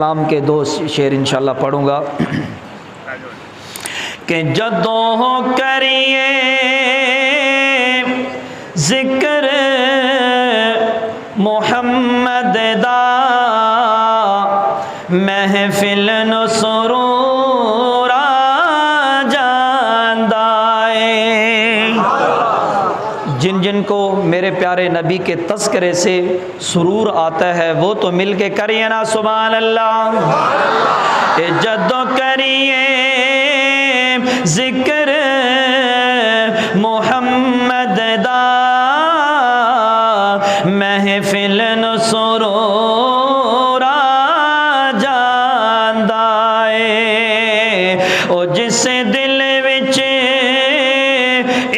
کلام کے دو شعر انشاءاللہ پڑھوں گا کہ جدوں کریے ذکر محمد دا محفل نو سرور آ جاندا اے۔ جن جن کو میرے پیارے نبی کے تذکرے سے سرور آتا ہے وہ تو مل کے کریے نا سبحان اللہ۔ اے جدوں کریے ذکر محمد دا محفل نو سرور آ جاندا اے۔ او جس دل وچ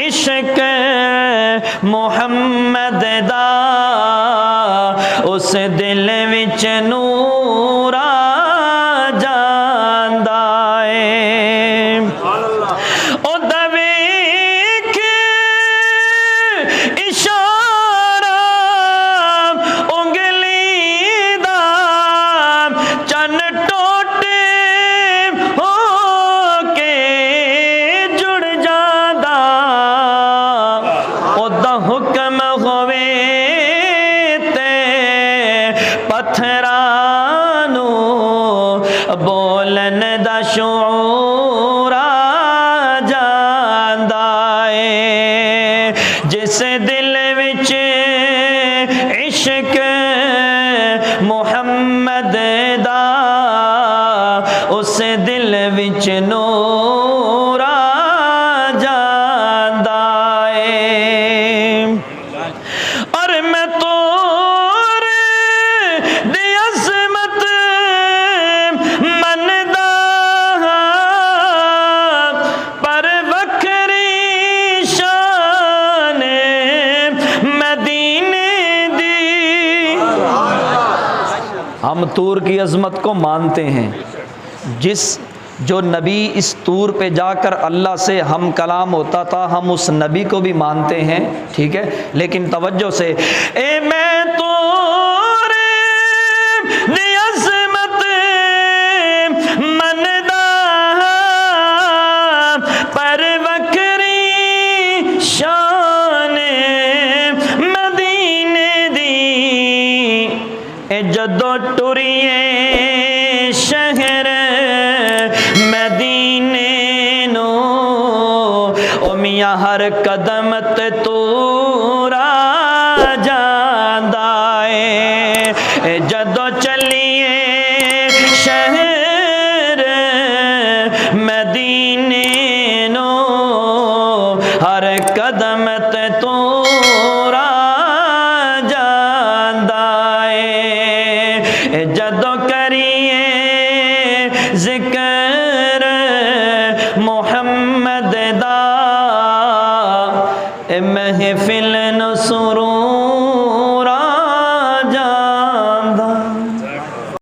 عشق محمد دا اس دل وچ نور آ جاندا اے۔ او دویکھ اشارہ انگلی دا چن ٹوٹے ہو کے جڑ جاندا۔ او دا حکم ہوئے پتھرانو بولن دا شعور آ جاندا اے۔ جس دل وچ عشق محمد دا اس دل وچ نور آ جاندا اے۔ اور میں تو ہم طور کی عظمت کو مانتے ہیں، جو نبی اس طور پہ جا کر اللہ سے ہم کلام ہوتا تھا ہم اس نبی کو بھی مانتے ہیں، ٹھیک ہے، لیکن توجہ سے اے میں طور دی عظمت مندا پر وکری شان مدینے دی اے جدو ٹریے شہر مدینے نو او میاں ہر قدم تے تور آ جاندا اے۔ جدو چلیے شہر مدینے نو ہر قدم تے تور آ جاندا اے۔ جدو کریے ذکر محمد دا محفل نو سرور